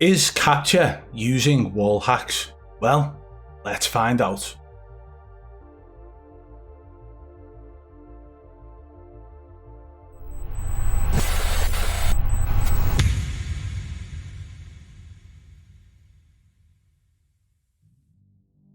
Is Kxpture using wall hacks? Well, let's find out.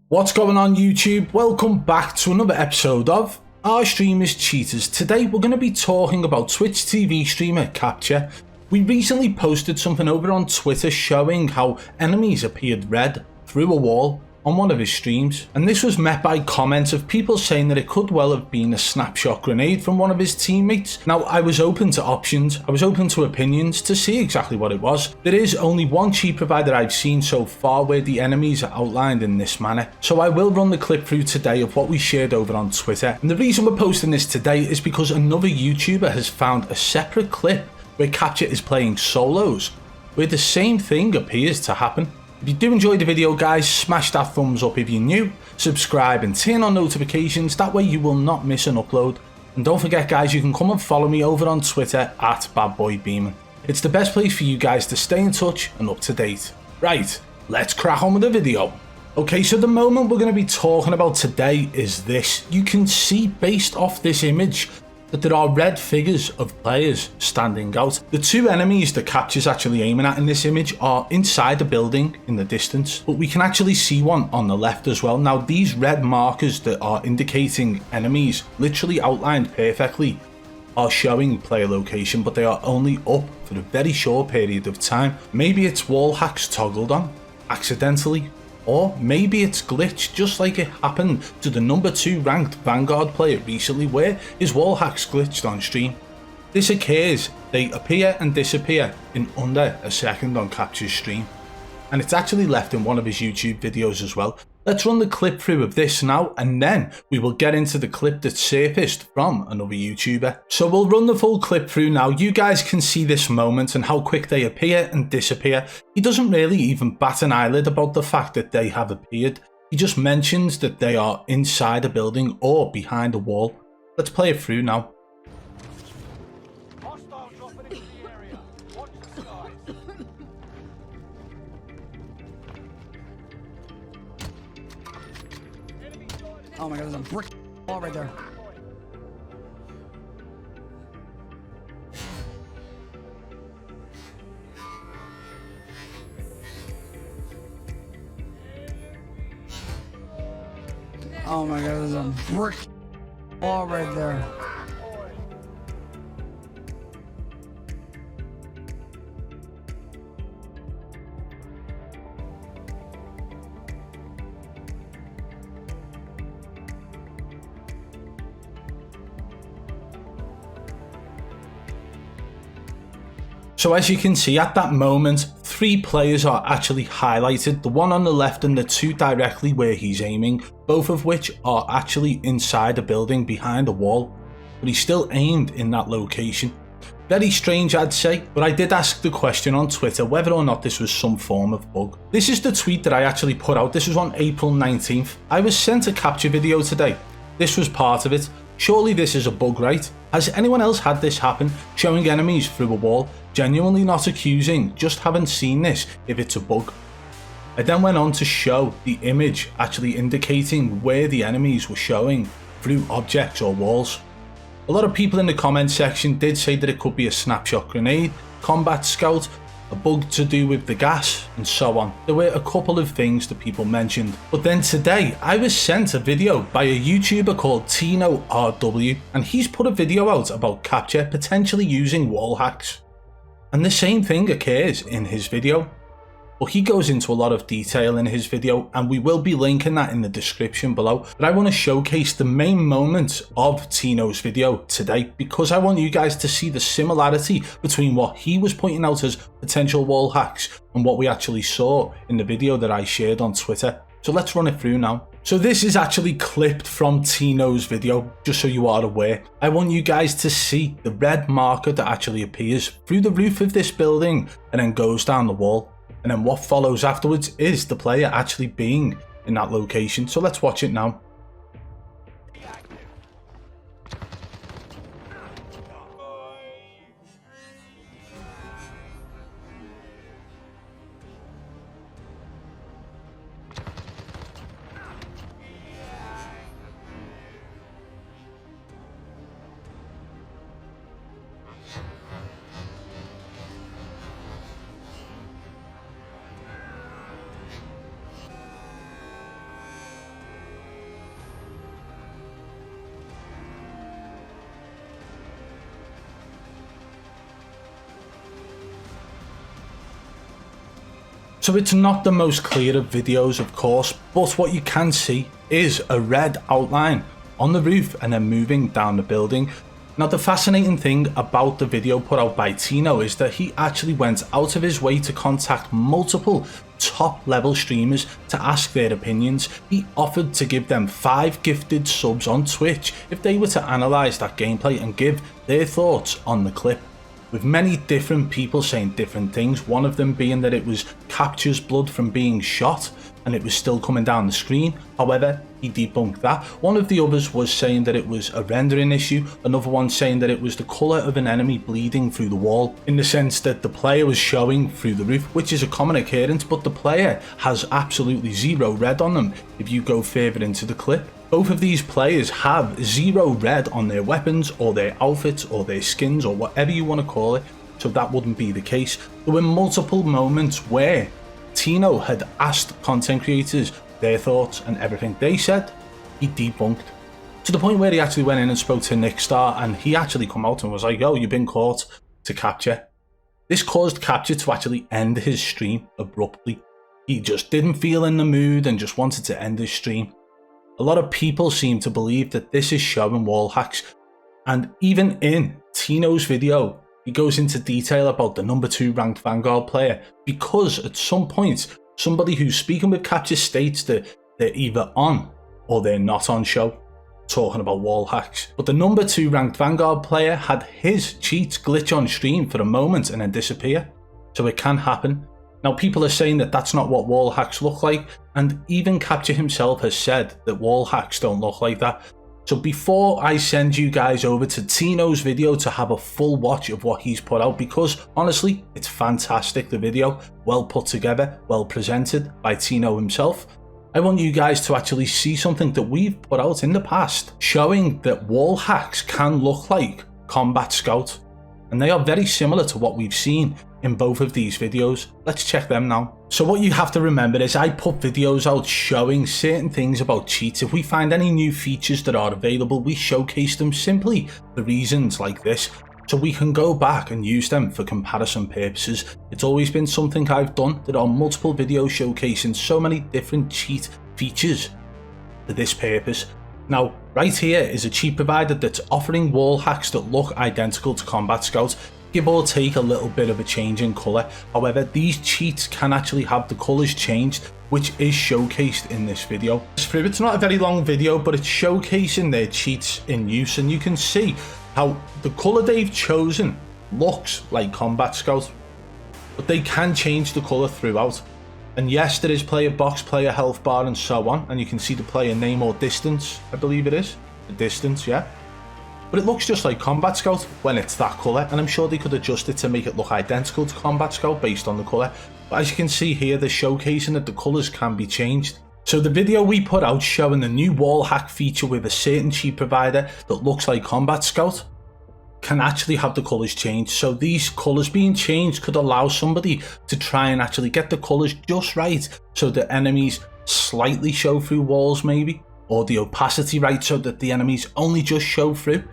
What's going on YouTube? Welcome back to another episode of Our Stream is Cheaters. Today we're going to be talking about Twitch TV streamer Kxpture. We recently posted something over on Twitter showing how enemies appeared red through a wall on one of his streams, and this was met by comments of people saying that it could well have been a snapshot grenade from one of his teammates. Now, I was open to options, I was open to opinions to see exactly what it was. There is only one cheat provider I've seen so far where the enemies are outlined in this manner, so I will run the clip through today of what we shared over on Twitter. And the reason we're posting this today is because another YouTuber has found a separate clip where Kxpture is playing solos, where the same thing appears to happen. If you do enjoy the video guys, smash that thumbs up if you're new, subscribe and turn on notifications, that way you will not miss an upload. And don't forget guys, you can come and follow me over on Twitter at badboybeaman. It's the best place for you guys to stay in touch and up to date. Right, let's crack on with the video. Okay, so the moment we're going to be talking about today is this. You can see based off this image that there are red figures of players standing out. The two enemies that Kxpture's actually aiming at in this image are inside the building in the distance, but we can actually see one on the left as well. Now these red markers that are indicating enemies, literally outlined perfectly, are showing player location, but they are only up for a very short period of time. Maybe it's Wallhacks toggled on accidentally, or maybe it's glitched just like it happened to the number 2 ranked Vanguard player recently where his Wallhacks glitched on stream. This occurs, they appear and disappear in under a second on Kxpture's stream, and it's actually left in one of his YouTube videos as well. Let's run the clip through of this now, and then we will get into the clip that surfaced from another YouTuber. So we'll run the full clip through now. You guys can see this moment and how quick they appear and disappear. He doesn't really even bat an eyelid about the fact that they have appeared. He just mentions that they are inside a building or behind a wall. Let's play it through now. Oh my god, there's a brick wall right there. Oh my god, there's a brick wall right there. So as you can see at that moment, 3 players are actually highlighted, the one on the left and the 2 directly where he's aiming, both of which are actually inside a building behind a wall, but he's still aimed in that location. Very strange I'd say, but I did ask the question on Twitter whether or not this was some form of bug. This is the tweet that I actually put out. This was on April 19th. I was sent a Kxpture video today. This was part of it. Surely this is a bug, right? Has anyone else had this happen? Showing enemies through a wall? Genuinely not accusing, just haven't seen this if it's a bug. I then went on to show the image actually indicating where the enemies were showing through objects or walls. A lot of people in the comment section did say that it could be a snapshot grenade, combat scout, a bug to do with the gas, and so on. There were a couple of things that people mentioned. But then today, I was sent a video by a YouTuber called tinorw, and he's put a video out about Kxpture potentially using wall hacks. And the same thing occurs in his video. But he goes into a lot of detail in his video, and we will be linking that in the description below. But I want to showcase the main moment of Tino's video today, because I want you guys to see the similarity between what he was pointing out as potential wall hacks and what we actually saw in the video that I shared on Twitter. So let's run it through now. So this is actually clipped from Tino's video, just so you are aware. I want you guys to see the red marker that actually appears through the roof of this building and then goes down the wall. And then what follows afterwards is the player actually being in that location. So let's watch it now. So it's not the most clear of videos, of course, but what you can see is a red outline on the roof and then moving down the building. Now the fascinating thing about the video put out by tinorw is that he actually went out of his way to contact multiple top level streamers to ask their opinions. He offered to give them 5 gifted subs on Twitch if they were to analyse that gameplay and give their thoughts on the clip, with many different people saying different things, one of them being that it was Kxpture's blood from being shot and it was still coming down the screen. However, he debunked that. One of the others was saying that it was a rendering issue, another one saying that it was the colour of an enemy bleeding through the wall, in the sense that the player was showing through the roof, which is a common occurrence, but the player has absolutely 0 red on them if you go further into the clip. Both of these players have 0 red on their weapons or their outfits or their skins or whatever you want to call it, so that wouldn't be the case. There were multiple moments where tinorw had asked content creators their thoughts, and everything they said, he debunked. To the point where he actually went in and spoke to nixstah, and he actually come out and was like, yo, you've been caught, to Kxpture. This caused Kxpture to actually end his stream abruptly. He just didn't feel in the mood and just wanted to end his stream. A lot of people seem to believe that this is showing Wallhacks, and even in tinorw's video, he goes into detail about the number 2 ranked Vanguard player, because at some point, somebody who's speaking with Kxpture states that they're either on or they're not on show, talking about Wallhacks. But the number 2 ranked Vanguard player had his cheats glitch on stream for a moment and then disappear, so it can happen. Now people are saying that that's not what Wallhacks look like, and even Kxpture himself has said that Wallhacks don't look like that. So before I send you guys over to tinorw's video to have a full watch of what he's put out, because honestly, it's fantastic, the video, well put together, well presented by tinorw himself, I want you guys to actually see something that we've put out in the past, showing that Wallhacks can look like Combat Scout, and they are very similar to what we've seen in both of these videos. Let's check them now. So what you have to remember is I put videos out showing certain things about cheats. If we find any new features that are available, we showcase them simply for reasons like this, so we can go back and use them for comparison purposes. It's always been something I've done. There are multiple videos showcasing so many different cheat features for this purpose. Now, right here is a cheat provider that's offering Wallhacks that look identical to Combat Scout, give or take a little bit of a change in colour. However, these cheats can actually have the colours changed, which is showcased in this video. It's not a very long video, but it's showcasing their cheats in use, and you can see how the colour they've chosen looks like Combat Scout, but they can change the colour throughout. And yes, there is player box, player health bar and so on, and you can see the player name or distance, I believe it is, the distance, yeah. But it looks just like Combat Scout when it's that colour, and I'm sure they could adjust it to make it look identical to Combat Scout based on the colour. But as you can see here, they're showcasing that the colours can be changed. So the video we put out showing the new Wallhack feature with a certain cheat provider that looks like Combat Scout can actually have the colours changed. So these colours being changed could allow somebody to try and actually get the colours just right, so the enemies slightly show through walls maybe, or the opacity right so that the enemies only just show through.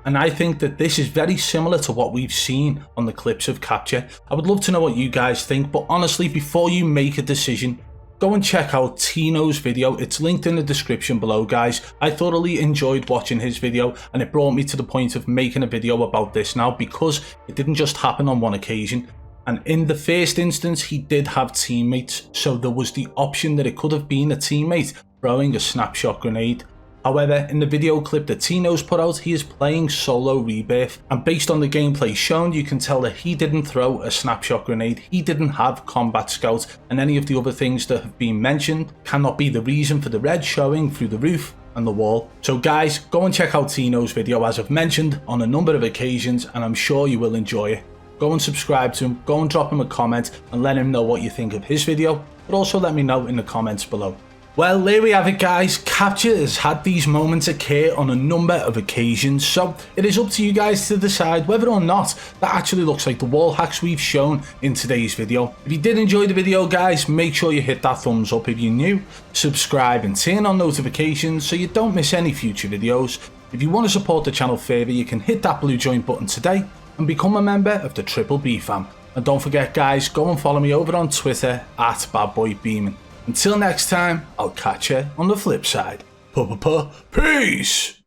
And I think that this is very similar to what we've seen on the clips of Kxpture. I would love to know what you guys think, but honestly, before you make a decision, go and check out tinorw's video. It's linked in the description below, guys. I thoroughly enjoyed watching his video, and it brought me to the point of making a video about this now, because it didn't just happen on one occasion. And in the first instance, he did have teammates, so there was the option that it could have been a teammate throwing a snapshot grenade. However, in the video clip that tinorw's put out, he is playing solo Rebirth, and based on the gameplay shown, you can tell that he didn't throw a snapshot grenade, he didn't have Combat Scout, and any of the other things that have been mentioned cannot be the reason for the red showing through the roof and the wall. So guys, go and check out tinorw's video, as I've mentioned on a number of occasions, and I'm sure you will enjoy it. Go and subscribe to him, go and drop him a comment and let him know what you think of his video, but also let me know in the comments below. Well, there we have it, guys. Kxpture has had these moments occur on a number of occasions, so it is up to you guys to decide whether or not that actually looks like the Wallhacks we've shown in today's video. If you did enjoy the video, guys, make sure you hit that thumbs up if you're new, subscribe and turn on notifications so you don't miss any future videos. If you want to support the channel further, you can hit that blue join button today and become a member of the BB fam. And don't forget guys, go and follow me over on Twitter at badboybeaman. Until next time, I'll catch you on the flip side. Peace!